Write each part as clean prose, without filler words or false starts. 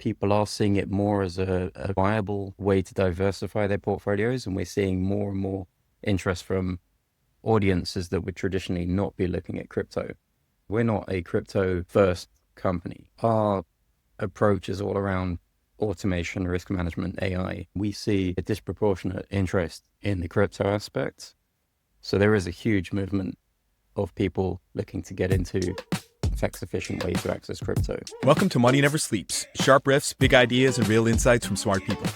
people are seeing it more as a viable way to diversify their portfolios. And we're seeing more and more interest from audiences that would traditionally not be looking at crypto. We're not a crypto first company. Our approach is all around automation, risk management, AI. We see a disproportionate interest in the crypto aspect. So there is a huge movement of people looking to get into tax-efficient ways to access crypto. Welcome to Money Never Sleeps. Sharp riffs, big ideas, and real insights from smart people.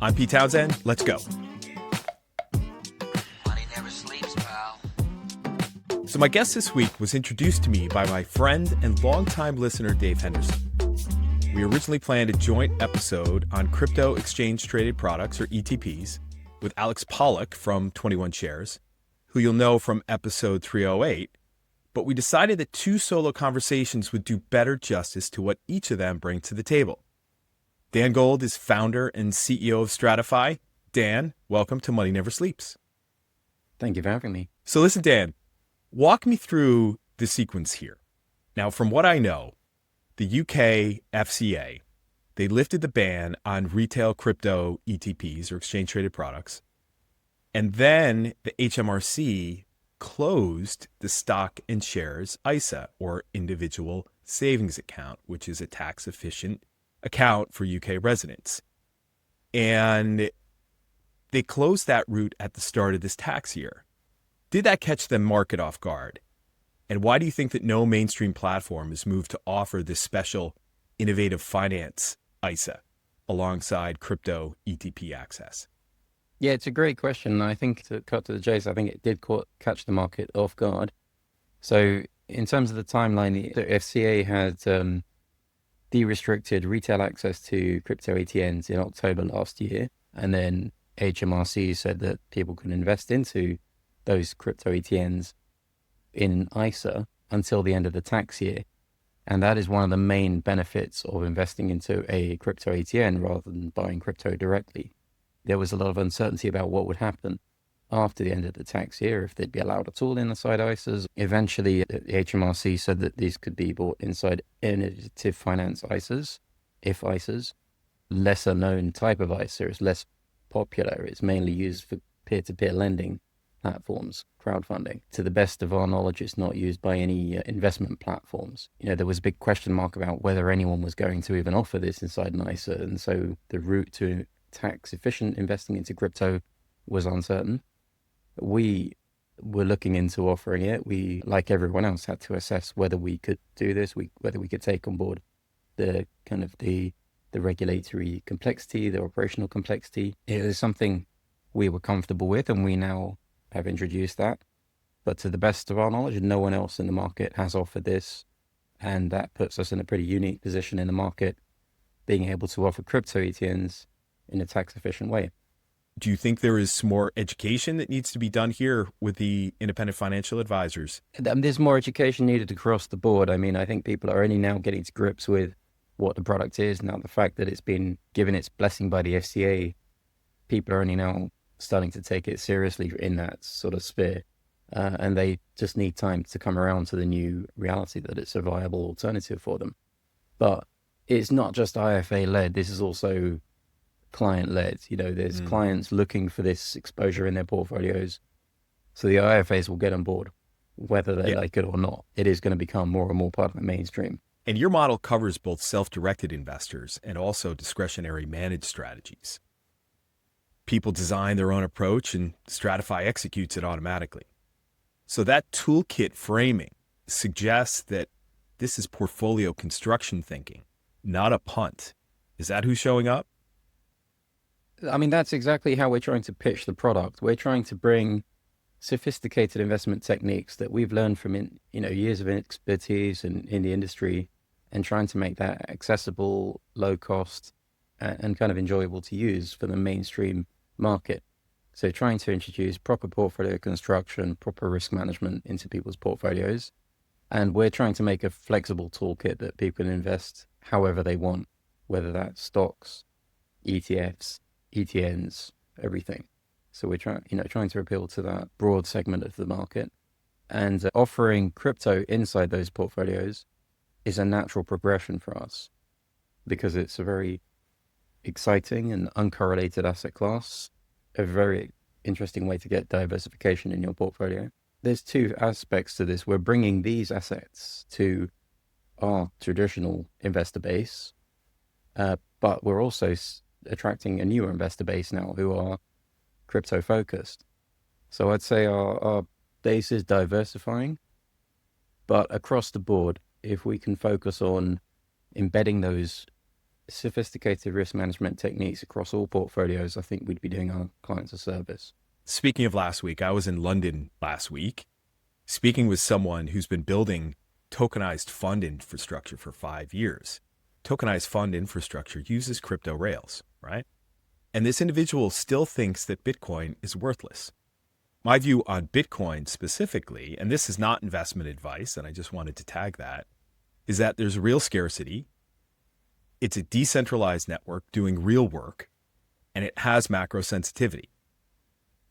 I'm Pete Townsend. Let's go. Money never sleeps, pal. So my guest this week was introduced to me by my friend and longtime listener, Dave Henderson. We originally planned a joint episode on crypto exchange-traded products, or ETPs, with Alex Pollock from 21 Shares, who you'll know from episode 308. But we decided that two solo conversations would do better justice to what each of them bring to the table. Dan Gold is founder and CEO of Stratiphy. Dan, welcome to Money Never Sleeps. Thank you for having me. So listen, Dan, walk me through the sequence here. Now, from what I know, the UK FCA, they lifted the ban on retail crypto ETPs, or exchange-traded products. And then the HMRC closed the stock and shares ISA, or individual savings account, which is a tax-efficient account for UK residents. And they closed that route at the start of this tax year. Did that catch the market off guard? And why do you think that no mainstream platform has moved to offer this special innovative finance ISA alongside crypto ETP access? Yeah, it's a great question. I think, to cut to the chase, I think it did catch the market off guard. So in terms of the timeline, the FCA had de-restricted retail access to crypto ETNs in October last year. And then HMRC said that people can invest into those crypto ETNs in ISA until the end of the tax year. And that is one of the main benefits of investing into a crypto ETN rather than buying crypto directly. There was a lot of uncertainty about what would happen after the end of the tax year, if they'd be allowed at all inside ISAs. Eventually, the HMRC said that these could be bought inside innovative finance ISAs, if ISAs. Lesser known type of ISA is less popular. It's mainly used for peer-to-peer lending platforms, crowdfunding. To the best of our knowledge, it's not used by any investment platforms. There was a big question mark about whether anyone was going to even offer this inside an ISA. And so the route to tax-efficient investing into crypto was uncertain. We were looking into offering it. We, like everyone else, had to assess whether we could do this, whether we could take on board the regulatory complexity, the operational complexity. It is something we were comfortable with, and we now have introduced that. But to the best of our knowledge, no one else in the market has offered this, and that puts us in a pretty unique position in the market, being able to offer crypto ETNs in a tax-efficient way. Do you think there is some more education that needs to be done here with the independent financial advisors? There's more education needed across the board. I think people are only now getting to grips with what the product is. Now, the fact that it's been given its blessing by the FCA, people are only now starting to take it seriously in that sort of sphere. And they just need time to come around to the new reality that it's a viable alternative for them. But it's not just IFA-led. This is also client-led. There's clients looking for this exposure in their portfolios. So the IFAs will get on board, whether they like it or not. It is going to become more and more part of the mainstream. And your model covers both self-directed investors and also discretionary managed strategies. People design their own approach and Stratiphy executes it automatically. So that toolkit framing suggests that this is portfolio construction thinking, not a punt. Is that who's showing up? That's exactly how we're trying to pitch the product. We're trying to bring sophisticated investment techniques that we've learned from years of expertise in the industry, and trying to make that accessible, low cost, and kind of enjoyable to use for the mainstream market. So trying to introduce proper portfolio construction, proper risk management into people's portfolios. And we're trying to make a flexible toolkit that people can invest however they want, whether that's stocks, ETFs, ETNs, everything. So we're trying to appeal to that broad segment of the market, and offering crypto inside those portfolios is a natural progression for us. because it's a very exciting and uncorrelated asset class, a very interesting way to get diversification in your portfolio. There's two aspects to this. We're bringing these assets to our traditional investor base, but we're also attracting a newer investor base now who are crypto focused. So I'd say our base is diversifying, but across the board, if we can focus on embedding those sophisticated risk management techniques across all portfolios, I think we'd be doing our clients a service. Speaking of last week, I was in London last week speaking with someone who's been building tokenized fund infrastructure for 5 years. Tokenized fund infrastructure uses crypto rails, right? And this individual still thinks that Bitcoin is worthless. My view on Bitcoin specifically, and this is not investment advice, and I just wanted to tag that, is that there's real scarcity. It's a decentralized network doing real work, and it has macro sensitivity.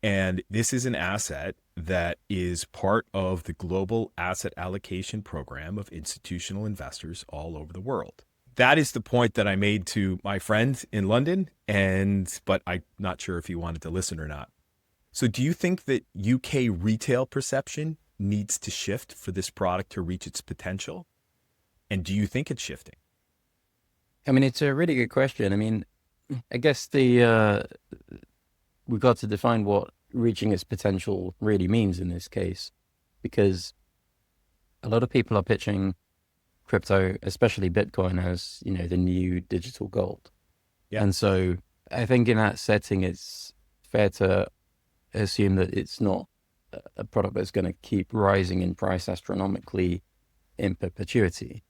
And this is an asset that is part of the global asset allocation program of institutional investors all over the world. That is the point that I made to my friend in London, but I'm not sure if he wanted to listen or not. So do you think that UK retail perception needs to shift for this product to reach its potential? And do you think it's shifting? I mean, it's a really good question. I mean, I guess we've got to define what reaching its potential really means in this case, because a lot of people are pitching crypto, especially Bitcoin, as, the new digital gold. Yeah. And so I think in that setting, it's fair to assume that it's not a product that's going to keep rising in price astronomically in perpetuity.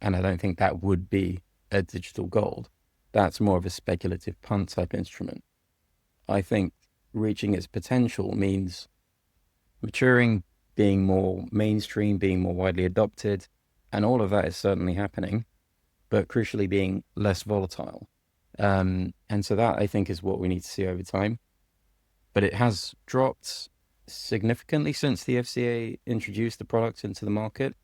And I don't think that would be a digital gold. That's more of a speculative punt type instrument. I think reaching its potential means maturing, being more mainstream, being more widely adopted, and all of that is certainly happening, but crucially being less volatile. And so that, I think, is what we need to see over time. But it has dropped significantly since the FCA introduced the product into the market,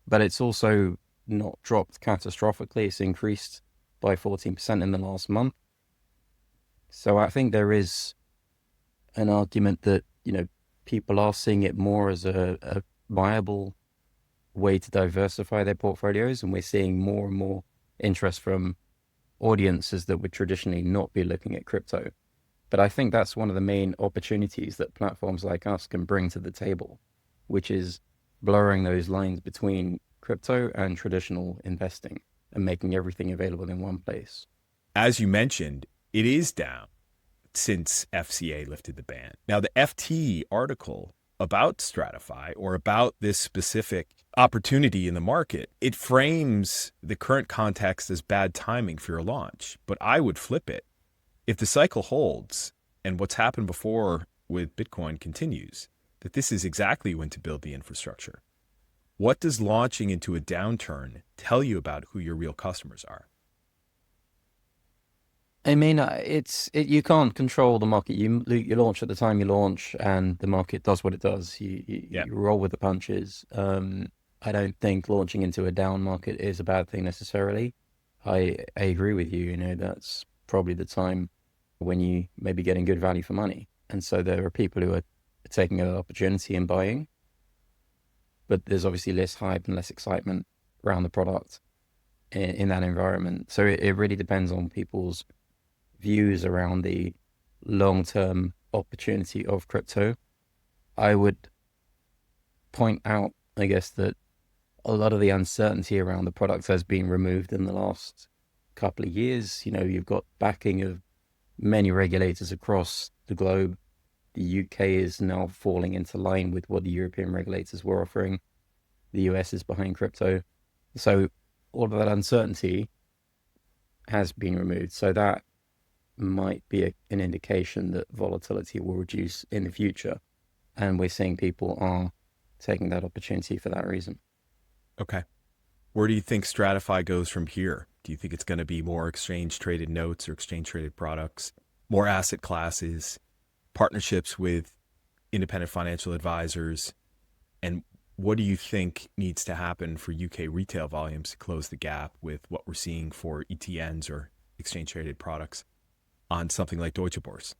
but it's also not dropped catastrophically. It's increased by 14% in the last month. So I think there is an argument that, people are seeing it more as a viable way to diversify their portfolios. And we're seeing more and more interest from audiences that would traditionally not be looking at crypto. But I think that's one of the main opportunities that platforms like us can bring to the table, which is blurring those lines between crypto and traditional investing and making everything available in one place. As you mentioned, it is down since FCA lifted the ban. Now, the FT article about Stratiphy, or about this specific opportunity in the market, it frames the current context as bad timing for your launch. But I would flip it. If the cycle holds and what's happened before with Bitcoin continues, that this is exactly when to build the infrastructure. What does launching into a downturn tell you about who your real customers are? I mean, you can't control the market. You launch at the time you launch, and the market does what it does. You roll with the punches. I don't think launching into a down market is a bad thing necessarily. I agree with you. That's probably the time when you may be getting good value for money. And so there are people who are taking an opportunity and buying, but there's obviously less hype and less excitement around the product in that environment. So it really depends on people's views around the long-term opportunity of crypto. I would point out, I guess, that a lot of the uncertainty around the product has been removed in the last couple of years. You've got backing of many regulators across the globe. The UK is now falling into line with what the European regulators were offering. The US is behind crypto. So all of that uncertainty has been removed. So that might be an indication that volatility will reduce in the future. And we're seeing people are taking that opportunity for that reason. Okay. Where do you think Stratiphy goes from here? Do you think it's going to be more exchange-traded notes or exchange-traded products, more asset classes, partnerships with independent financial advisors? And what do you think needs to happen for UK retail volumes to close the gap with what we're seeing for ETNs or exchange traded products on something like Deutsche Börse?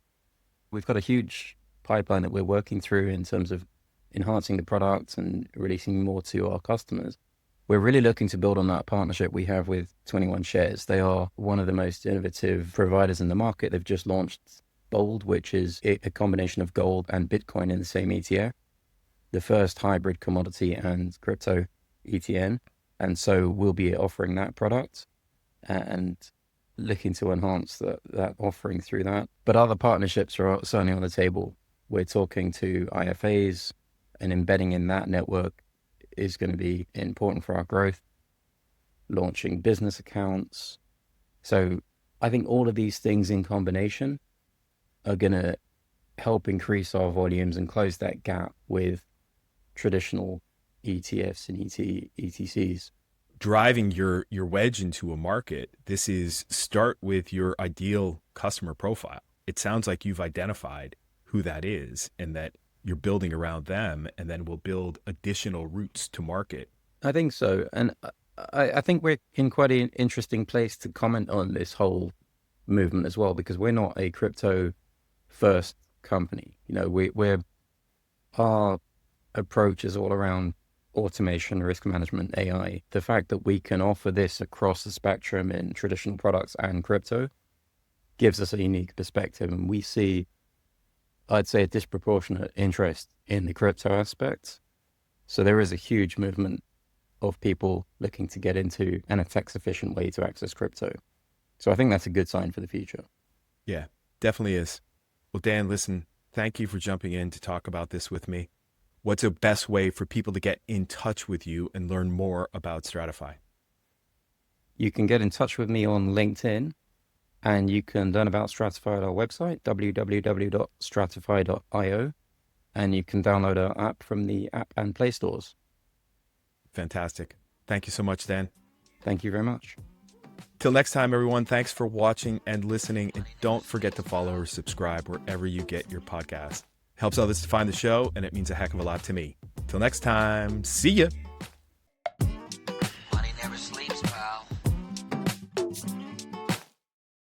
We've got a huge pipeline that we're working through in terms of enhancing the product and releasing more to our customers. We're really looking to build on that partnership we have with 21 Shares. They are one of the most innovative providers in the market. They've just launched Bold, which is a combination of gold and Bitcoin in the same ETF, the first hybrid commodity and crypto ETN. And so we'll be offering that product and looking to enhance that offering through that. But other partnerships are certainly on the table. We're talking to IFAs, and embedding in that network is going to be important for our growth, launching business accounts. So I think all of these things in combination are going to help increase our volumes and close that gap with traditional ETFs and ETCs. Driving your wedge into a market, this is start with your ideal customer profile. It sounds like you've identified who that is and that you're building around them, and then we'll build additional routes to market. I think so. And I think we're in quite an interesting place to comment on this whole movement as well, because we're not a crypto first company. Our approach is all around automation, risk management, AI. The fact that we can offer this across the spectrum in traditional products and crypto gives us a unique perspective. And we see, I'd say, a disproportionate interest in the crypto aspects. So there is a huge movement of people looking to get into an effects efficient way to access crypto. So I think that's a good sign for the future. Yeah, definitely is. Well, Dan, listen, thank you for jumping in to talk about this with me. What's the best way for people to get in touch with you and learn more about Stratiphy? You can get in touch with me on LinkedIn, and you can learn about Stratiphy at our website, www.stratify.io, and you can download our app from the App and Play stores. Fantastic. Thank you so much, Dan. Thank you very much. Till next time, everyone, thanks for watching and listening. And don't forget to follow or subscribe wherever you get your podcast. Helps others to find the show, and it means a heck of a lot to me. Till next time, see ya.